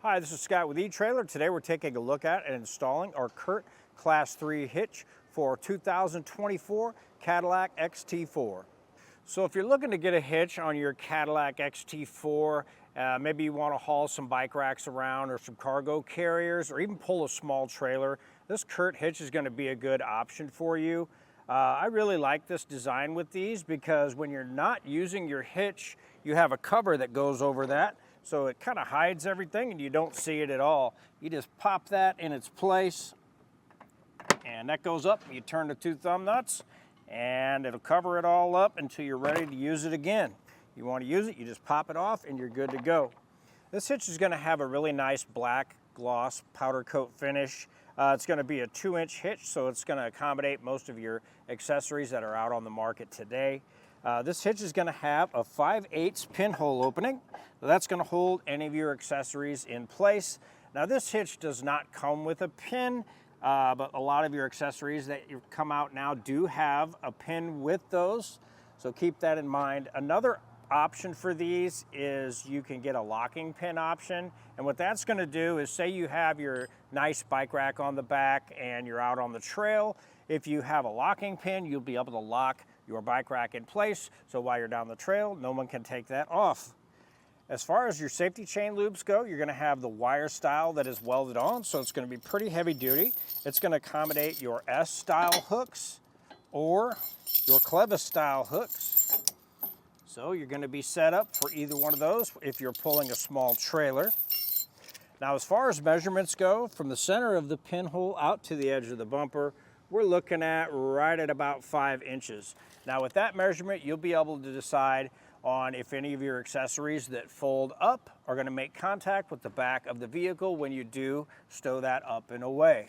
Hi, this is Scott with eTrailer. Today we're taking a look at and installing our CURT Class III Hitch for 2024 Cadillac XT4. So if you're looking to get a hitch on your Cadillac XT4, maybe you want to haul some bike racks around or some cargo carriers or even pull a small trailer, this CURT hitch is going to be a good option for you. I really like this design with these because when you're not using your hitch, you have a cover that goes over that. So it kind of hides everything and you don't see it at all. You just pop that in its place and that goes up. You turn the two thumb nuts and it'll cover it all up until you're ready to use it again. You want to use it, you just pop it off and you're good to go. This hitch is going to have a really nice black gloss powder coat finish. It's going to be a 2-inch hitch, so it's going to accommodate most of your accessories that are out on the market today. This hitch is going to have a 5/8 pinhole opening. So that's going to hold any of your accessories in place. Now this hitch does not come with a pin, but a lot of your accessories that come out now do have a pin with those. So keep that in mind. Another option for these is you can get a locking pin option. And what that's going to do is say you have your nice bike rack on the back and you're out on the trail. If you have a locking pin, you'll be able to lock your bike rack in place, so while you're down the trail, no one can take that off. As far as your safety chain loops go, you're going to have the wire style that is welded on, so it's going to be pretty heavy duty. It's going to accommodate your S style hooks or your clevis style hooks. So you're going to be set up for either one of those if you're pulling a small trailer. Now as far as measurements go, from the center of the pinhole out to the edge of the bumper, we're looking at right at about 5 inches. Now with that measurement, you'll be able to decide on if any of your accessories that fold up are going to make contact with the back of the vehicle when you do stow that up and away.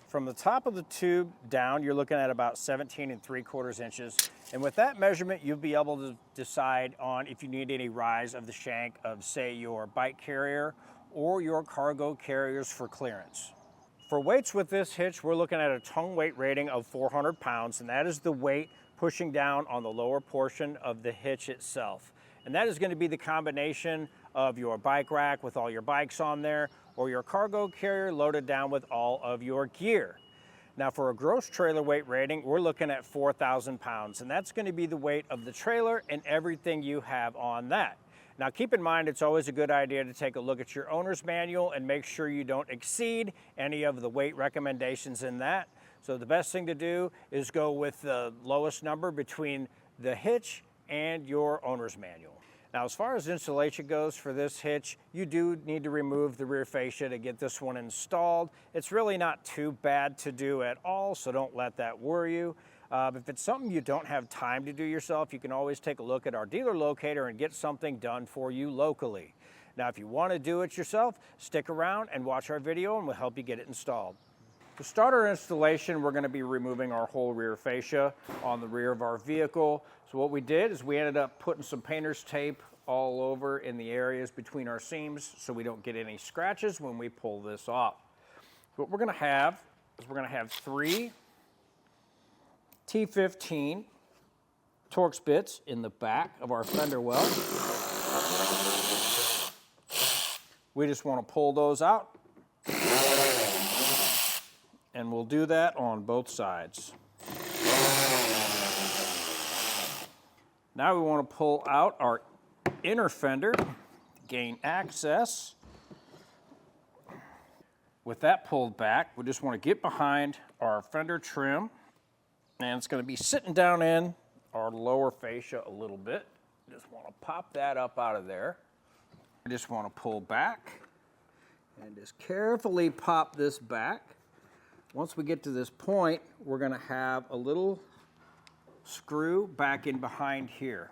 From the top of the tube down, you're looking at about 17 3/4 inches. And with that measurement, you'll be able to decide on if you need any rise of the shank of, say, your bike carrier or your cargo carriers for clearance. For weights with this hitch, we're looking at a tongue weight rating of 400 pounds, and that is the weight pushing down on the lower portion of the hitch itself. And that is going to be the combination of your bike rack with all your bikes on there, or your cargo carrier loaded down with all of your gear. Now for a gross trailer weight rating, we're looking at 4,000 pounds, and that's going to be the weight of the trailer and everything you have on that. Now keep in mind, it's always a good idea to take a look at your owner's manual and make sure you don't exceed any of the weight recommendations in that. So the best thing to do is go with the lowest number between the hitch and your owner's manual. Now as far as installation goes for this hitch, you do need to remove the rear fascia to get this one installed. It's really not too bad to do at all, so don't let that worry you. If it's something you don't have time to do yourself, you can always take a look at our dealer locator and get something done for you locally. Now if you want to do it yourself, stick around and watch our video and we'll help you get it installed. To start our installation, we're going to be removing our whole rear fascia on the rear of our vehicle. So what we did is we ended up putting some painter's tape all over in the areas between our seams so we don't get any scratches when we pull this off. What we're going to have is we're going to have 3 T15 Torx bits in the back of our fender well. We just want to pull those out. And we'll do that on both sides. Now we want to pull out our inner fender to gain access. With that pulled back, we just want to get behind our fender trim, and it's going to be sitting down in our lower fascia a little bit. Just want to pop that up out of there. I just want to pull back and just carefully pop this back. Once we get to this point, we're going to have a little screw back in behind here.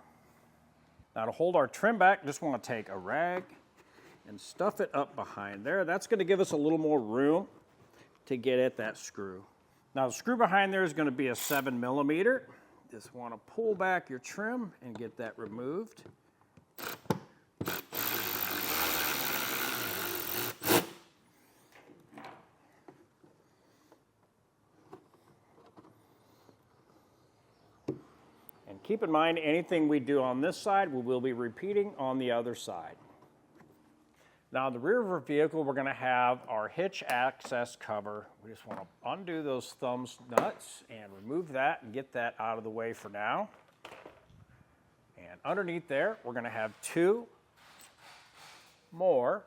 Now to hold our trim back, just want to take a rag and stuff it up behind there. That's going to give us a little more room to get at that screw. Now the screw behind there is going to be a 7mm. Just want to pull back your trim and get that removed. Keep in mind, anything we do on this side, we will be repeating on the other side. Now in the rear of our vehicle, we're going to have our hitch access cover. We just want to undo those thumbs nuts and remove that and get that out of the way for now. And underneath there, we're going to have 2 more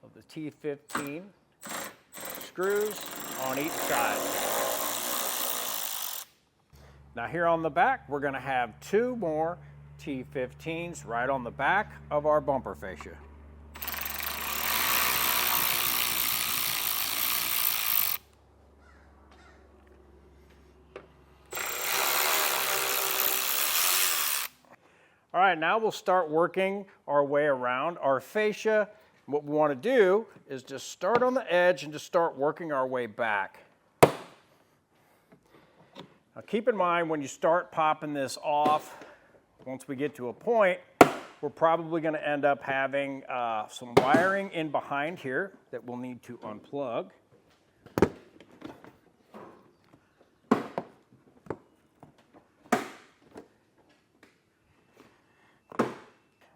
of the T15 screws on each side. Now here on the back, we're going to have 2 more T15s right on the back of our bumper fascia. All right, now we'll start working our way around our fascia. What we want to do is just start on the edge and just start working our way back. Now keep in mind when you start popping this off, once we get to a point, we're probably going to end up having some wiring in behind here that we'll need to unplug.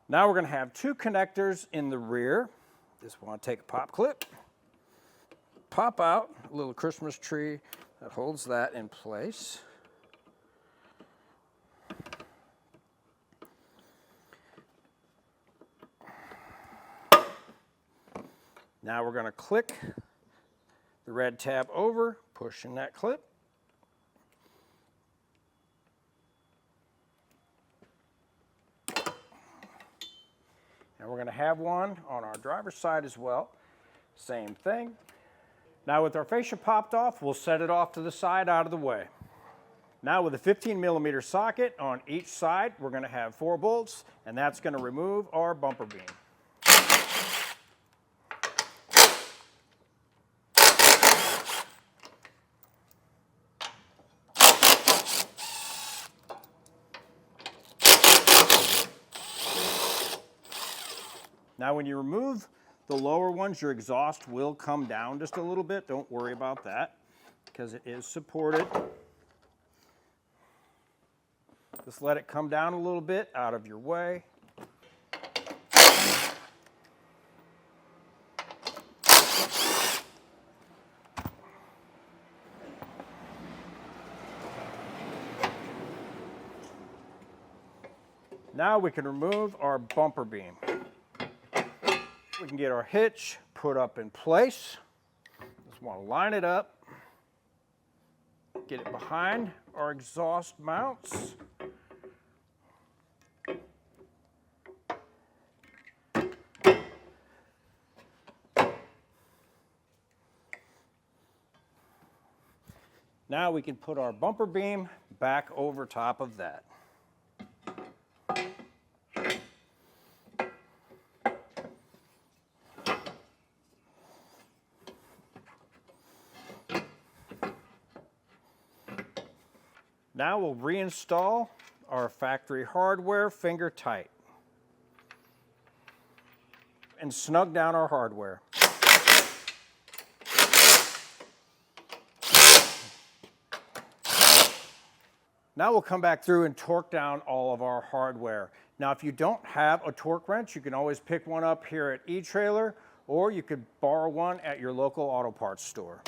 Now we're going to have 2 connectors in the rear. Just want to take a pop clip, pop out a little Christmas tree that holds that in place. Now we're going to click the red tab over, pushing that clip. And we're going to have one on our driver's side as well. Same thing. Now with our fascia popped off, we'll set it off to the side out of the way. Now with a 15mm socket on each side, we're going to have 4 bolts, and that's going to remove our bumper beam. Now when you remove the lower ones, your exhaust will come down just a little bit. Don't worry about that because it is supported. Just let it come down a little bit out of your way. Now we can remove our bumper beam. We can get our hitch put up in place. Just want to line it up, get it behind our exhaust mounts. Now we can put our bumper beam back over top of that. Now we'll reinstall our factory hardware finger tight and snug down our hardware. Now we'll come back through and torque down all of our hardware. Now if you don't have a torque wrench, you can always pick one up here at eTrailer, or you could borrow one at your local auto parts store.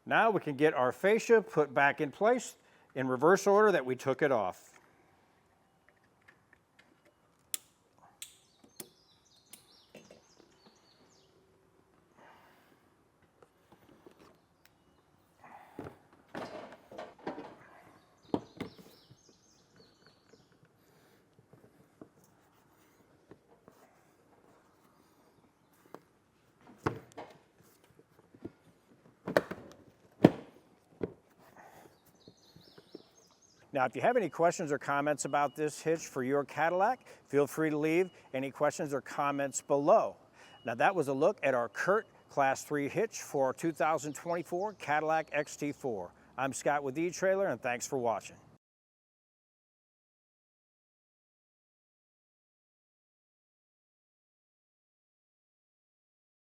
Now we can get our fascia put back in place in reverse order that we took it off. Now, if you have any questions or comments about this hitch for your Cadillac, feel free to leave any questions or comments below. Now, that was a look at our CURT Class III Hitch for our 2024 Cadillac XT4. I'm Scott with eTrailer, and thanks for watching.